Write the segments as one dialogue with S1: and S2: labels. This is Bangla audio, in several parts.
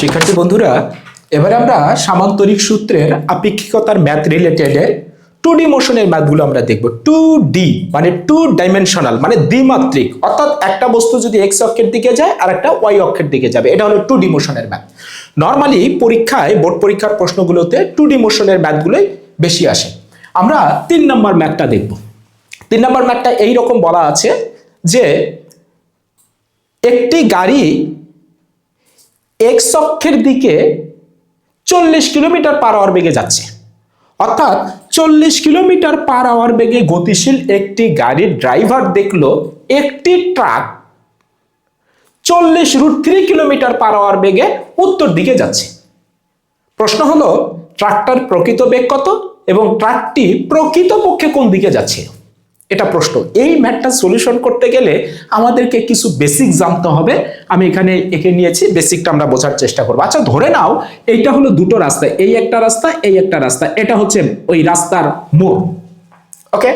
S1: শিক্ষার্থী বন্ধুরা, এবারে আমরা সামান্তরিক সূত্রের আপেক্ষিকতার ম্যাথ রিলেটেড 2D মোশনের ম্যাথগুলো আমরা দেখব। 2D মানে টু ডাইমেনশনাল, মানে দ্বিমাত্রিক, অর্থাৎ একটা বস্তু যদি এক্স অক্ষের দিকে যায় আর একটা ওয়াই অক্ষের দিকে যাবে, এটা হলো 2D মোশনের ম্যাথ। নর্মালি পরীক্ষায়, বোর্ড পরীক্ষার প্রশ্নগুলোতে 2D মোশনের ম্যাথগুলোই বেশি আসে। আমরা 3 নম্বর ম্যাথটা দেখব। 3 নম্বর ম্যাথটা এইরকম বলা আছে যে একটি গাড়ি এক্স অক্ষের দিকে 40 কিলোমিটার পার আওয়ার বেগে যাচ্ছে, অর্থাৎ 40 কিলোমিটার পার আওয়ার বেগে গতিশীল একটি গাড়ির ড্রাইভার দেখলো একটি ট্রাক 40√3 কিলোমিটার পার আওয়ার বেগে উত্তর দিকে যাচ্ছে। প্রশ্ন হলো ট্রাকটার প্রকৃত বেগ কত এবং ট্রাকটি প্রকৃতপক্ষে কোন দিকে যাচ্ছে, এটা প্রশ্ন। এই ম্যাথটা সলিউশন করতে গেলে আমাদেরকে কিছু বেসিক জানতে হবে। আমি এখানে এঁকে নিয়েছি, বেসিকটা আমরা বোঝার চেষ্টা করবো। আচ্ছা, ধরে নাও এইটা হলো দুটো রাস্তা, এই একটা রাস্তা, এই একটা রাস্তা, এটা হচ্ছে ওই রাস্তার মোড়। ওকে,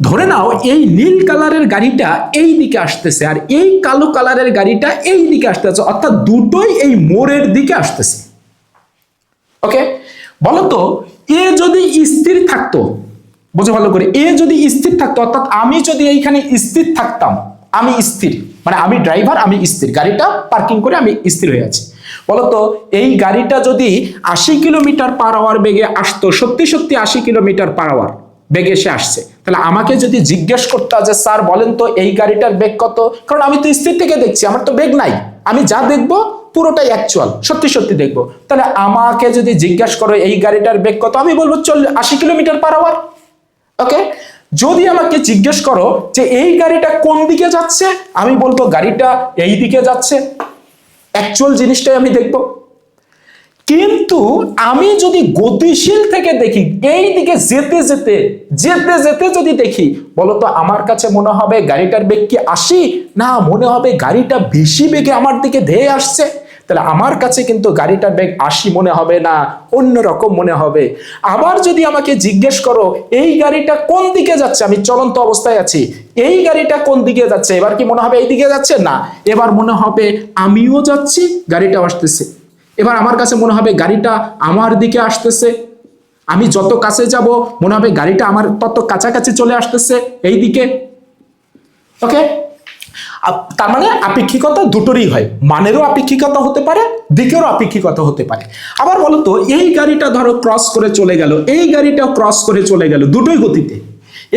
S1: ধরে নাও এই নীল কালারের গাড়িটা এই দিকে আসতেছে আর এই কালো কালারের গাড়িটা এই দিকে আসতেছে, অর্থাৎ দুটোই এই মোড়ের দিকে আসতেছে। ওকে, বলতো এ যদি স্থির থাকতো, বুঝে ভালো করে, এ যদি স্থির থাকতো, অর্থাৎ আমি যদি এইখানে স্থির থাকতাম, আমি স্থির মানে আমি ড্রাইভার, আমি স্থির, গাড়িটা পার্কিং করে আমি স্থির হয়ে আছি। বলতো এই গাড়িটা যদি 80 কিলোমিটার পার আওয়ার বেগে আসতো, সত্যি সত্যি 80 কিলোমিটার পার আওয়ার বেগে এসে আসছে, তাহলে আমাকে যদি জিজ্ঞেস করতো যে স্যার বলেন তো এই গাড়িটার বেগ কত, কারণ আমি তো স্থির থেকে দেখছি, আমার তো বেগ নাই, আমি যা দেখবো পুরোটাই অ্যাকচুয়াল, সত্যি সত্যি দেখবো। তাহলে আমাকে যদি জিজ্ঞেস করো এই গাড়িটার বেগ কত, আমি বলবো 80 কিলোমিটার পার আওয়ার। ওকে, যদি আমাকে জিজ্ঞেস করো যে এই গাড়িটা কোন দিকে যাচ্ছে, আমি বলবো গাড়িটা এই দিকে যাচ্ছে, অ্যাকচুয়াল জিনিসটাই আমি দেখব। কিন্তু আমি যদি গতিশীল থেকে দেখি, এই দিকে যেতে যেতে যেতে যেতে যদি দেখি, বলতো আমার কাছে মনে হবে গাড়িটার বেগ কি 80, না মনে হবে গাড়িটা বেশি বেগে আমার দিকে ধেয়ে আসছে। তাহলে আমার কাছে কিন্তু গাড়িটার বেগ 80 মনে হবে না, অন্যরকম মনে হবে। আবার যদি আমাকে জিজ্ঞেস করো এই গাড়িটা কোন দিকে যাচ্ছে, আমি চলন্ত অবস্থায় আছি, এই গাড়িটা কোন দিকে যাচ্ছে, এবার কি মনে হবে এই দিকে যাচ্ছে, না এবার মনে হবে আমিও যাচ্ছি, গাড়িটা আসতেছে। এবার আমার কাছে মনে হবে গাড়িটা আমার দিকে আসতেছে, আমি যত কাছে যাব মনে হবে গাড়িটা আমার তত কাছাকাছি চলে আসতেছে এই দিকে। ওকে, তার মানে আপেক্ষিকতা দুটোরই হয়, মানেরও আপেক্ষিকতা হতে পারে, দিকেরও আপেক্ষিকতা হতে পারে। আবার বলো তো এই গাড়িটা ধরো ক্রস করে চলে গেল, এই গাড়িটাও ক্রস করে চলে গেল, দুটোই গতিতে।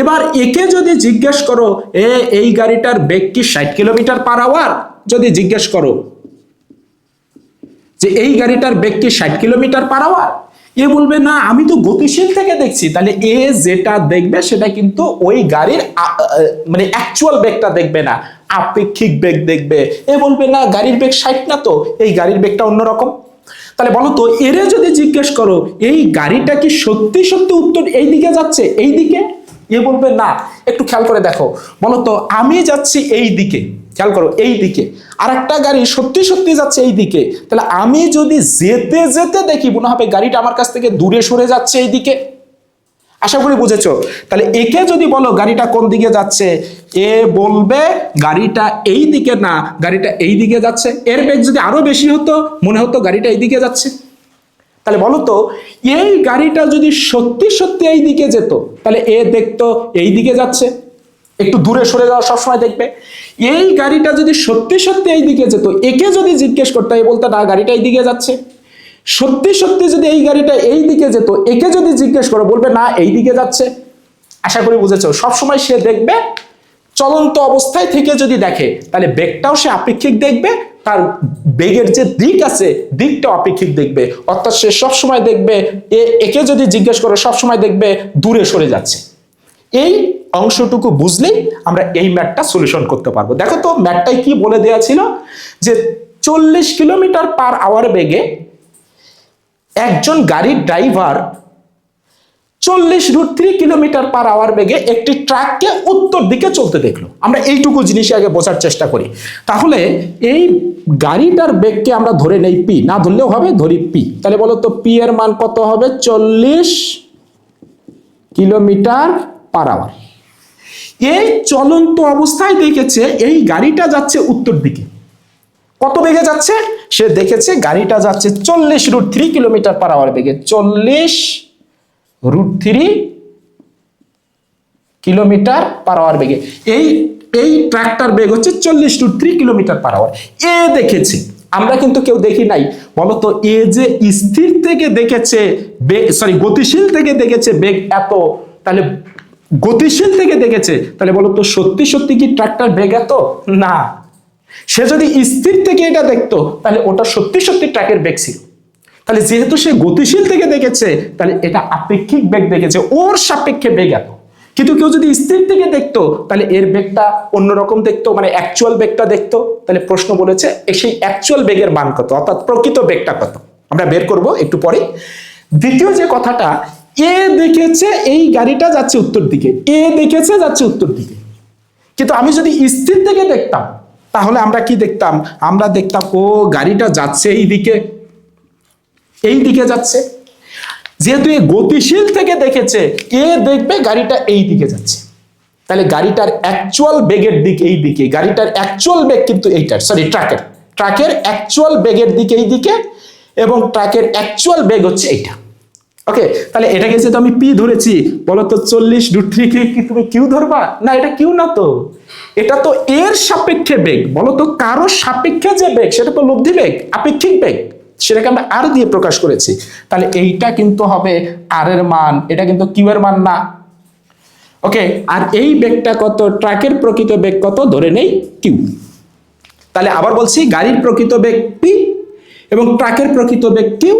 S1: এবার একে যদি জিজ্ঞেস করো এই গাড়িটার বেগ কি 60 কিলোমিটার পার আওয়ার, যদি জিজ্ঞেস করো যে এই গাড়িটার বেগ কি 60 কিলোমিটার পার আওয়ার, এ বলবে না আমি তো গতিশীল থেকে দেখছি, তাহলে এ যেটা দেখবে সেটা কিন্তু ওই গাড়ির মানে অ্যাকচুয়াল বেগটা দেখবে না, আপেক্ষিক বেগ দেখবে। এ বলবে না গাড়ির বেগ 60 না তো, এই গাড়ির বেগটা অন্যরকম। তাহলে বলো তো এরে যদি জিজ্ঞেস করো এই গাড়িটা কি সত্যি সত্যি উত্তর এই দিকে যাচ্ছে, এই দিকে, এ বলবে না। একটু খেয়াল করে দেখো, বলো তো আমি যাচ্ছি এই দিকে, খেয়াল করো এই দিকে, আর একটা গাড়ি সত্যি সত্যি যাচ্ছে এই দিকে, তাহলে আমি যদি যেতে যেতে দেখি মনে হবে গাড়িটা আমার কাছ থেকে দূরে সরে যাচ্ছে এই দিকে। আশা করি বুঝেছো। তাহলে একে যদি বলো গাড়িটা কোন দিকে যাচ্ছে, এ বলবে গাড়িটা এই দিকে না, গাড়িটা এই দিকে যাচ্ছে। এর বেগ যদি আরো বেশি হতো মনে হতো গাড়িটা এই দিকে যাচ্ছে। তাহলে বলো তো এই গাড়িটা যদি সত্যি সত্যি এই দিকে যেত, তাহলে এ দেখতো এই দিকে যাচ্ছে, একটু দূরে সরে যাওয়া সবসময় দেখবে। এই গাড়িটা যদি সত্যি সত্যি এই দিকে যেত, একে যদি জিজ্ঞেস করতো, এ বলতো না গাড়িটা এই দিকে যাচ্ছে। সত্যি সত্যি যদি এই গাড়িটা এই দিকে যেত, একে যদি জিজ্ঞেস করো বলবে না এই দিকে যাচ্ছে। আশা করি বুঝেছো। সবসময় সে দেখবে চলন্ত অবস্থায় থেকে যদি দেখে তাহলে বেগটাও সে আপেক্ষিক দেখবে, তার বেগের যে দিক আছে দিকটাও আপেক্ষিক দেখবে, অর্থাৎ সে সবসময় দেখবে একে যদি জিজ্ঞেস করো সবসময় দেখবে দূরে সরে যাচ্ছে। এই অংশটুকু বুঝলেই আমরা এই ম্যাথটা সলিউশন করতে পারবো। দেখো তো ম্যাথটাই কি বলে দেয়া ছিল যে 40 কিলোমিটার পার আওয়ার বেগে একজন গাড়ির ড্রাইভার 40√3 কিলোমিটার পার আওয়ার বেগে একটি ট্রাককে উত্তর দিকে চলতে দেখলো। আমরা এইটুকু জিনিস আগে বোঝার চেষ্টা করি। তাহলে এই গাড়িটার বেগকে আমরা ধরে নেই পি, না ধরলেও হবে, ধরি পি। তাহলে বলো তো পি এর মান কত হবে, 40 কিলোমিটার পার আওয়ার। এই চলন্ত অবস্থায় দেখেছে এই গাড়িটা যাচ্ছে উত্তর দিকে, কত বেগে যাচ্ছে, সে দেখেছে গাড়িটা যাচ্ছে 40√3 কিলোমিটার পার আওয়ার বেগে, 40√3 কিলোমিটার পার আওয়ার বেগে। এই এই ট্রাকটার বেগ হচ্ছে 40√3 কিলোমিটার পার আওয়ার। এ দেখেছে, আমরা কিন্তু কেউ দেখি নাই। বলতো এ যে স্থির থেকে দেখেছে গতিশীল থেকে দেখেছে বেগ এত, তাহলে গতিশীল থেকে দেখেছে, তাহলে বলতো সত্যি সত্যি কি ট্রাকটার বেগ এত? না। সে যদি স্থির থেকে এটা দেখতো তাহলে ওটা সত্যি সত্যি ট্রাকের বেগ ছিল। তাহলে যেহেতু সে গতিশীল থেকে দেখেছে, তাহলে এটা আপেক্ষিক বেগ দেখেছে, ওর সাপেক্ষে বেগ এত। কিন্তু কেউ যদি স্থির থেকে দেখতো তাহলে এর বেগটা অন্যরকম দেখতো, মানে অ্যাকচুয়াল বেগটা দেখতো। তাহলে প্রশ্ন বলেছে সেই অ্যাকচুয়াল বেগের মান কত, অর্থাৎ প্রকৃত বেগটা কত, আমরা বের করব একটু পরে। দ্বিতীয় যে কথাটা, এ দেখেছে এই গাড়িটা যাচ্ছে উত্তর দিকে, এ দেখেছে যাচ্ছে উত্তর দিকে, কিন্তু আমি যদি স্থির থেকে দেখতাম তাহলে আমরা কি দেখতাম? আমরা দেখতাম ও গাড়িটা যাচ্ছে এই দিকে যাচ্ছে। যেহেতু এ গতিশীল থেকে দেখেছে, এ দেখবে গাড়িটা এই দিকে যাচ্ছে, তাহলে গাড়িটার অ্যাকচুয়াল বেগের দিক এই দিকে, গাড়িটার অ্যাকচুয়াল বেগ কিন্তু এইটার, সরি ট্রাকের অ্যাকচুয়াল বেগের দিক এই দিকে, এবং ট্রাকের অ্যাকচুয়াল বেগ হচ্ছে এইটা। ওকে, তাহলে এটাকে যেহেতু আমি পি ধরেছি, বলো তো 40√3 কি তুমি কিউ ধরবা? না, এটা কিউ না তো, এটা তো এর সাপেক্ষে বেগ। বলো তো কারো সাপেক্ষে যে বেগ সেটা তো লব্ধি বেগ, আপেক্ষিক বেগ, সেটাকে আমরা আর দিয়ে প্রকাশ করেছি। তাহলে এইটা কিন্তু হবে আর এর মান, এটা কিন্তু কিউ এর মান না। ওকে, আর এই বেগটা কত? ট্রাকের প্রকৃত বেগ কত ধরে নেই কিউ। তাহলে আবার বলছি, গাড়ির প্রকৃত বেগ পি এবং ট্রাকের প্রকৃত বেগ কিউ।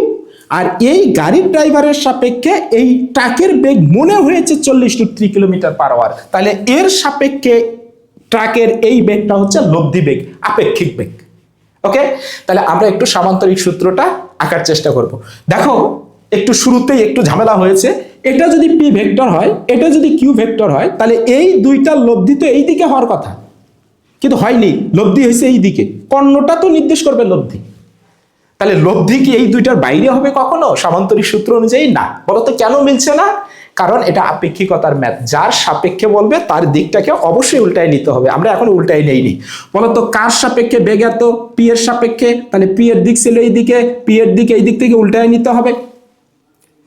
S1: আর এই গাড়ির ড্রাইভারের সাপেক্ষে এই ট্রাকের বেগ মনে হয়েছে 40√3 কিলোমিটার পার আওয়ার, তাহলে এর সাপেক্ষে ট্রাকের এই বেগটা হচ্ছে লব্ধি বেগ, আপেক্ষিক বেগ। ওকে, তাহলে আমরা একটু সামান্তরিক সূত্রটা আঁকার চেষ্টা করব। দেখো, একটু শুরুতেই একটু ঝামেলা হয়েছে। এটা যদি পি ভেক্টর হয়, এটা যদি কিউ ভেক্টর হয়, তাহলে এই দুইটার লব্ধি তো এই দিকে হওয়ার কথা, কিন্তু হয়নি, লব্ধি হয়েছে এই দিকে। কর্ণটা তো নির্দেশ করবে লব্ধি, তাহলে লব্ধি কি এই দুইটার বাইরে হবে কখনো সামান্তরিক সূত্র অনুযায়ী? না। বলতো কেন মিলছে না? কারণ এটা আপেক্ষিকতার ম্যাথ, যার সাপেক্ষে বলবে তার দিকটাকে অবশ্যই উল্টায় নিতে হবে। আমরা এখন উল্টায় নেইনি। বলতো কার সাপেক্ষে বেগ এত? পি এর সাপেক্ষে, তাহলে পি এর দিক ছিল এই দিকে, পি এর দিক এই দিক থেকে উল্টায় নিতে হবে।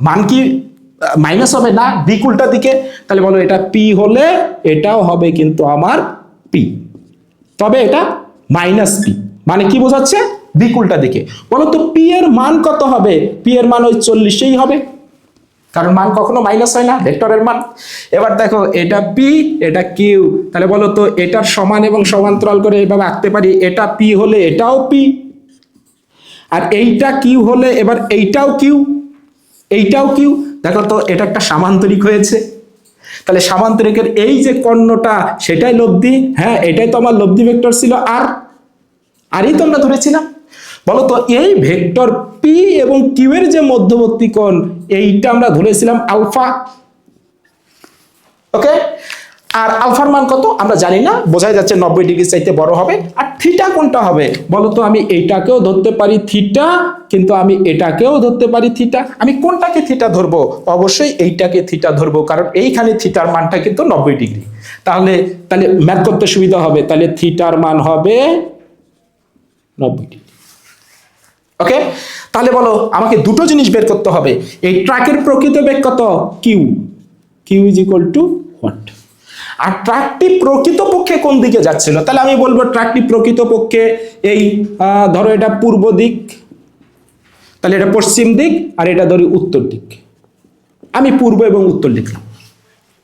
S1: মান কি মাইনাস হবে? না, দিক উল্টা দিকে। তাহলে বলো এটা পি হলে এটাও হবে কিন্তু আমার পি, তবে এটা মাইনাস পি, মানে কি বোঝাচ্ছে? দিক উল্টা দিকে। বলো তো পি এর মান কত হবে? পি এর মান ওই 40ই হবে, কারণ মান কখনো মাইনাস হয় না, ভেক্টরের মান। এবার দেখো, এটা পি, এটা কিউ, তাহলে বলো তো এটার সমান এবং সমান্তরাল করে এইভাবে আঁকতে পারি, এটা পি হলে এটাও পি, আর এইটা কিউ হলে এবার এইটাও কিউ, এইটাও কিউ। দেখো তো এটা একটা সামান্তরিক হয়েছে। তাহলে সামান্তরিকের এই যে কর্ণটা সেটাই লব্ধি, হ্যাঁ এটাই তো আমার লব্ধি ভেক্টর ছিল, আরই তো আমরা ধরেছিলাম। বলতো এই ভেক্টর পি এবং কিউ এর যে মধ্যবর্তী কোণ, এইটা আমরা ধরেছিলাম আলফা। ওকে, আর আলফার মান কত আমরা জানি না, বোঝাই যাচ্ছে 90 ডিগ্রি চাইতে বড় হবে। আর থিটা কোনটা হবে? বলতো আমি এইটাকেও ধরতে পারি থিটা, কিন্তু আমি এটাকেও ধরতে পারি থিটা। আমি কোনটাকে থিটা ধরবো? অবশ্যই এইটাকে থিটা ধরবো, কারণ এইখানে থিটার মানটা কিন্তু 90 ডিগ্রি। তাহলে ম্যাথ করতে সুবিধা হবে, তাহলে থিটার মান হবে 90 ডিগ্রি। ওকে, তাহলে বলো আমাকে দুটো জিনিস বের করতে হবে। এই ট্রাকের প্রকৃত বেগ কত? Q, Q is equal to what? আর ট্রাকটি প্রকৃতপক্ষে কোন দিকে যাচ্ছিল? তাহলে আমি বলবো ট্রাকটি প্রকৃতপক্ষে এই ধরো এটা পূর্ব দিক, তাহলে এটা পশ্চিম দিক, আর এটা ধরি উত্তর দিক। আমি পূর্ব এবং উত্তর লিখলাম।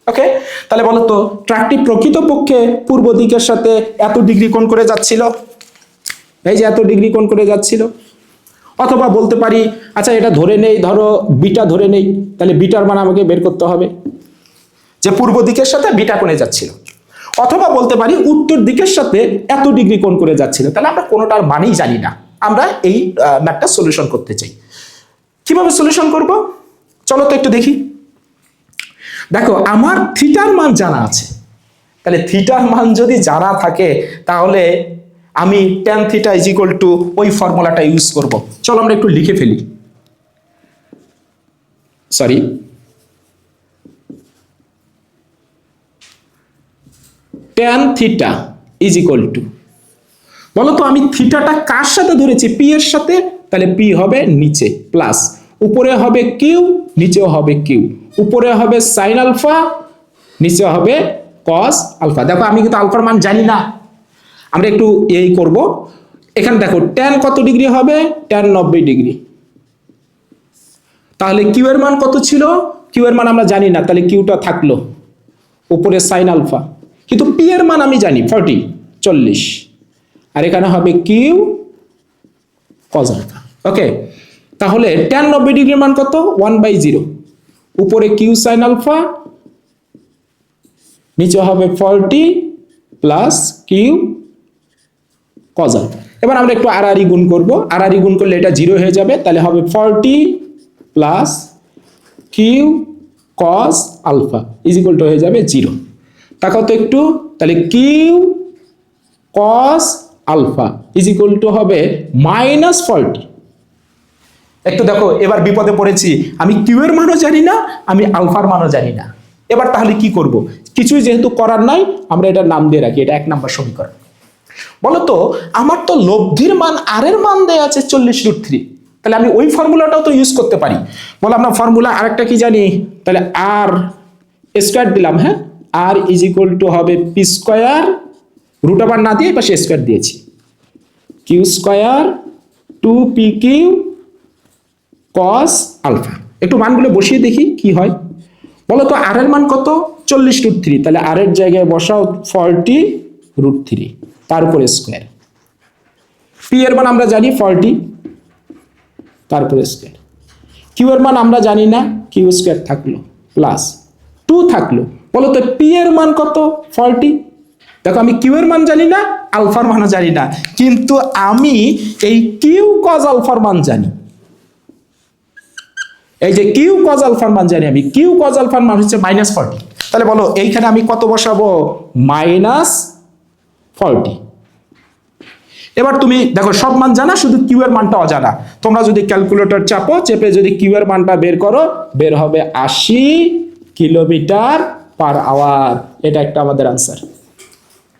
S1: ওকে, তাহলে বলো তো ট্রাকটি প্রকৃতপক্ষে পূর্ব দিকের সাথে এত ডিগ্রি কোণ করে যাচ্ছিল, এই যে এত ডিগ্রি কোণ করে যাচ্ছিল। অথবা বলতে পারি, আচ্ছা এটা ধরে নেই, ধরো বিটা ধরে নেই, তাহলে বিটার মান আমাকে বের করতে হবে, যে পূর্ব দিকের সাথে বিটা কোণে যাচ্ছিল। অথবা বলতে পারি উত্তর দিকের সাথে এত ডিগ্রি কোণ করে যাচ্ছিল। তাহলে আমরা কোনোটার মানেই জানি না, আমরা এই ম্যাথটা সলিউশন করতে চাই। কিভাবে সলিউশন করব? চলো তো একটু দেখি। দেখো, আমার থিটার মান জানা আছে, তাহলে থিটার মান যদি জানা থাকে তাহলে আমি tan theta is equal two ওই ফর্মুলাটা ইউজ করব। চলো আমরা একটু লিখে ফেলি। Sorry, tan theta is equal two বলো তো আমি থিটাটা কার সাথে ধরেছি, পি এর সাথে, তাহলে পি হবে নিচে প্লাস, উপরে হবে কিউ, নিচেও হবে কিউ, উপরে হবে সাইন আলফা, নিচে হবে কস আলফা। দেখো আমি কিন্তু আলফার মান জানি না, আমরা একটু এই করব। এখানে দেখো ট্যান কত ডিগ্রি হবে, ট্যান 90 ডিগ্রি। তাহলে কিউ এর মান কত ছিল, কিউ এর মান আমরা জানি না, তাহলে কিউটা থাকলো উপরে সাইন আলফা, কিন্তু পি এর মান আমি জানি 40, আর এখানে হবে কিউ কজ আলফা। ওকে, তাহলে ট্যান 90 ডিগ্রির মান কত, 1/0, উপরে কিউ সাইন আলফা, নিচে হবে 40 প্লাস কিউ কজ আলফা। এবার আমরা একটু আড়াআড়ি গুণ করব, আড়াআড়ি গুণ করলে এটা 0 হয়ে যাবে, তাহলে হবে 40 plus Q cos alpha is equal to হয়ে যাবে 0। তাকাও তো একটু, তাহলে Q cos alpha is equal to হবে -40। একটু দেখো এবার বিপদে পড়েছি, আমি কিউ এর মানও জানি না, আমি আলফার মানও জানি না। এবার তাহলে কি করব, কিছুই যেহেতু করার নাই, আমরা এটার নাম দিয়ে রাখি, এটা 1 নম্বর সমীকরণ। বলতো আমার তো লব্ধির মান আর এর মান দেয়া আছে 40√3, তাহলে আমি ওই ফর্মুলাটাও তো ইউজ করতে পারি। বলো আমরা ফর্মুলা আরেকটা কি জানি, তাহলে আর স্কয়ার দিলাম, হ্যাঁ, আর ইজ ইকুয়াল টু হবে পি স্কয়ার, রুট ওভার না দিয়ে পাশে স্কয়ার দিয়েছি, Q square 2pq cos alpha. একটু মানগুলো বসিয়ে দেখি কি হয়। বলো তো আর এর মান কত, 40√3, তাহলে আর এর জায়গায় বসাও 40√3, তার উপরে স্কয়ার। পি এর মান আমরা জানি 40, তারপরে স্কয়ার। কিউ এর মান আমরা জানি না, কিউ স্কয়ার থাকলো প্লাস 2 থাকলো। বলো তো পি এর মান কত, 40। দেখো আমি কিউ এর মান জানি না, আলফার মানও জানি না, কিন্তু আমি এই কিউ কজ আলফার মান জানি। এই যে কিউ কজ আলফার মান জানি আমি, কিউ কজ আলফার মান হচ্ছে -40। তাহলে বলো এইখানে আমি কত বসাবো, -40। এবার তুমি দেখো সব মান জানা, শুধু কিউ এর মানটা অজানা। তোমরা যদি ক্যালকুলেটর চাপো, চেপে যদি কিউ এর মানটা বের করো, বের হবে 80 কিলোমিটার/আওয়ার। এটা একটা আমাদের আনসার।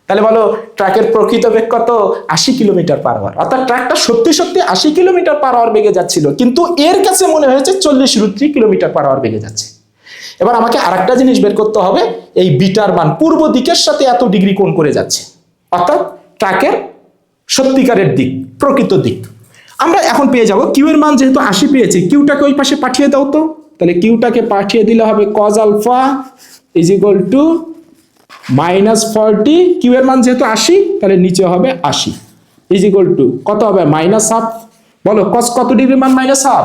S1: তাহলে বলো ট্রাকের প্রকৃত বেগ কত, 80 কিলোমিটার/আওয়ার। অর্থাৎ ট্রাকটা সত্যি সত্যি 80 কিলোমিটার/আওয়ার বেগে যাচ্ছিল, কিন্তু এর কাছে মনে হয়েছে 40√3 কিলোমিটার/আওয়ার বেগে যাচ্ছে। এবার আমাকে আরেকটা জিনিস বের করতে হবে, এই বিটার মান পূর্ব দিকের সাথে এত ডিগ্রি কোণ করে যাচ্ছে, অর্থাৎ ট্রাকের সত্যিকারের দিক, প্রকৃত দিক। আমরা এখন পেয়ে যাব কিউ এর মান যেহেতু 80 পেয়েছি, কিউটাকে ওই পাশে পাঠিয়ে দাও তো। তাহলে কিউটাকে পাঠিয়ে দিলে হবে cos alpha is equal to -40, Q এর মান যেহেতু 80, তাহলে নিচে হবে 80 ইজ ইকুয়াল টু কত হবে, -1/2। বলো cos কত ডিগ্রি মান -1/2,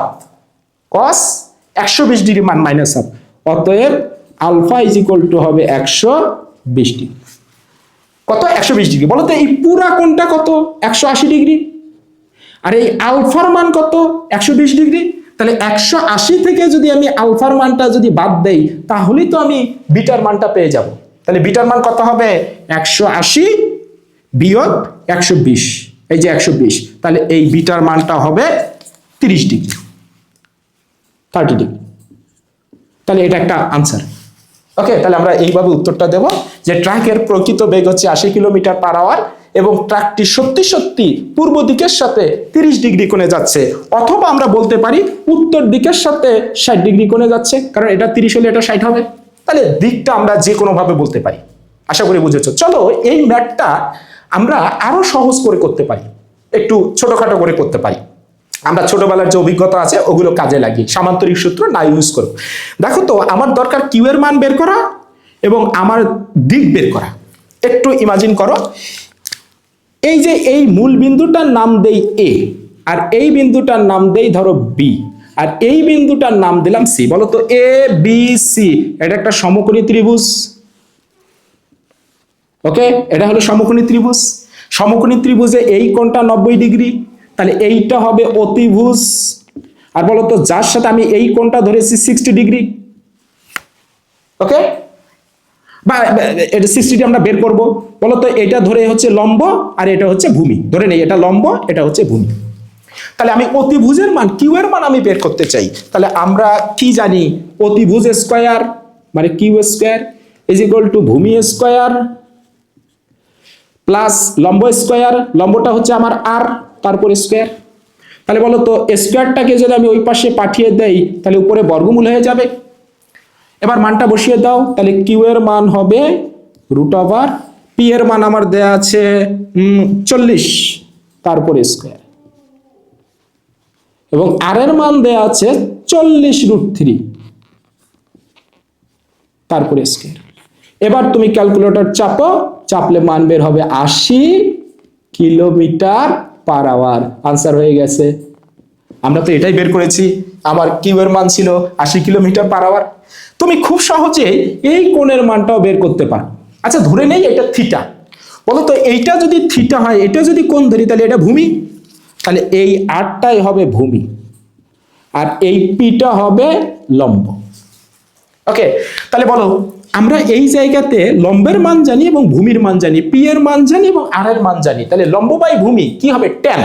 S1: cos 120 ডিগ্রি মান -1/2। অতএব আলফা ইজ ইকুয়াল টু হবে 120 ডিগ্রি। কত, 120 ডিগ্রি। বলো তো এই পুরা কোণটা কত, 180 ডিগ্রি, আর এই আলফার মান কত, 120 ডিগ্রি। তাহলে 180 থেকে যদি আমি আলফার মানটা যদি বাদ দেই, তাহলেই তো আমি বিটার মানটা পেয়ে যাব। তাহলে বিটার মান কত হবে, 180 বিয়োগ 120, এই যে 120, তাহলে এই বিটার মানটা হবে 30 ডিগ্রি, 30 ডিগ্রি। তাহলে এটা একটা আনসার। ওকে, তাহলে আমরা এইভাবে উত্তরটা দেব যে ট্রাকের প্রকৃত বেগ হচ্ছে 80 কিলোমিটার/আওয়ার এবং ট্রাকটি সত্যি সত্যি পূর্ব দিকের সাথে 30 ডিগ্রি কোণে যাচ্ছে, অথবা আমরা বলতে পারি উত্তর দিকের সাথে 60 ডিগ্রি কোণে যাচ্ছে, কারণ এটা 30 হলে এটা 60 হবে। তাহলে দিকটা আমরা যে কোনো ভাবে বলতে পারি। আশা করি বুঝেছো। চলো এই ম্যাথটা আমরা আরো সহজ করে করতে পারি, একটু ছোটখাটো করে করতে পারি। আমরা ছোটবেলার যে অভিজ্ঞতা আছে ওগুলো কাজে লাগিয়ে সামান্তরিক সূত্র না ইউজ করব। দেখো তো আমার দরকার কিউ এর মান বের করা এবং আমার দিক বের করা। একটু ইমাজিন করো, এই যে এই মূল বিন্দুটার নাম দেই এ, আর এই বিন্দুটার নাম দেই ধরো বি, আর এই বিন্দুটার নাম দিলাম সি। বলো তো এ বি সি এটা একটা সমকোণী ত্রিভুজ। ওকে, এটা হলো সমকোণী ত্রিভুজ। সমকোণী ত্রিভুজে এই কোণটা 90 ডিগ্রি, তাহলে এইটা হবে অতিভুজ। আর বলতো যার সাথে আমি এই কোণটা ধরেছি 60 ডিগ্রি, ওকে, বা এটা 60 ডিগ্রি আমরা বের করব। বলতো এটা ধরে হচ্ছে লম্ব আর এটা হচ্ছে ভূমি, ধরে নেই এটা লম্ব, এটা হচ্ছে ভূমি। তাহলে আমি অতিভুজের মান, কিউ এর মান আমি বের করতে চাই, তাহলে আমরা কি জানি, অতিভুজ স্কয়ার মানে Q square is equal to ভূমি স্কয়ার প্লাস লম্ব স্কোয়ার, লম্বটা হচ্ছে আমার আর, তারপর স্কোয়ার। তাহলে বলো তো স্কোয়ারটাকে যদি আমি ওই পাশে পাঠিয়ে দেই তাহলে উপরে বর্গমূল হয়ে যাবে। এবার মানটা বসিয়ে দাও, তাহলে কিউ এর মান হবে রুট ওভার পি এর মান আমার দেয়া আছে 40, তারপরে স্কোয়ার, এবং আর এর মান দেয়া আছে 40√3, তারপরে স্কোয়ার। এবার তুমি ক্যালকুলেটর চাপো, চাপলে মান বের হবে 80 কিলোমিটার পার আওয়ার। আনসার হয়ে গেছে। আমরা তো এটাই বের করেছি, আমার কিউ এর মান ছিল 80 কিলোমিটার পার আওয়ার। তুমি খুব সহজে এই কোণের মানটাও বের করতে পারো। আচ্ছা ধরে নেই এটা থিটা, বলো তো এইটা যদি থিটা হয়, এটা যদি কোণ ধরি তাহলে এটা ভূমি, তাহলে এই আরটাই হবে ভূমি আর এই পিটা হবে লম্ব। ওকে, তাহলে বলো আমরা এই জায়গাতে লম্বের মান জানি এবং ভূমির মান জানি, পি এর মান জানি এবং আর এর মান জানি, তাহলে লম্ব বাই ভূমি কি হবে? ট্যান।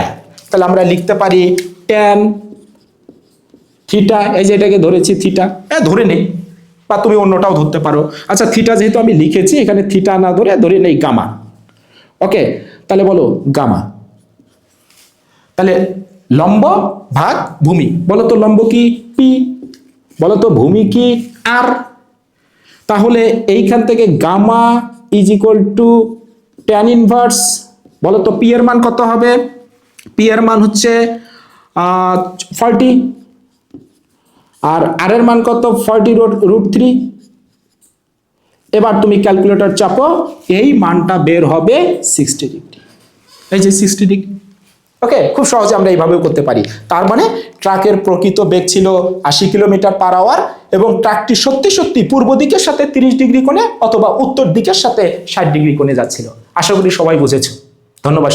S1: তাহলে আমরা লিখতে পারি ট্যান থিটা, এই যে এটাকে ধরেছি থিটা, ধরে নেই, বা তুমি অন্যটাও ধরতে পারো। আচ্ছা থিটা যেহেতু আমি লিখেছি, এখানে থিটা না ধরে নেই গামা। ওকে, তাহলে বলো গামা। তাহলে লম্ব ভাগ ভূমি, বলো তো লম্ব কি? পি, বলো তো ভূমি কি? আর। তাহলে এইখান থেকে gamma is equal to tan inverse, বলো তো পি এর মান কত হবে? পি এর মান হচ্ছে 40, আর আর এর মান কত? 40√3। এবার তুমি ক্যালকুলেটর চাপো, এই মানটা বের হবে 60 ডিগ্রি, এই যে 60 ডিগ্রি। ওকে, খুব সহজে আমরা এইভাবেও করতে পারি। তার মানে ট্রাকের প্রকৃত বেগ ছিল 80 কিলোমিটার পার আওয়ার এবং ট্রাকটি সত্যি সত্যি পূর্ব দিকের সাথে 30 ডিগ্রি কোণে অথবা উত্তর দিকের সাথে 60 ডিগ্রি কোণে যাচ্ছিল। আশা করি সবাই বুঝেছো। ধন্যবাদ।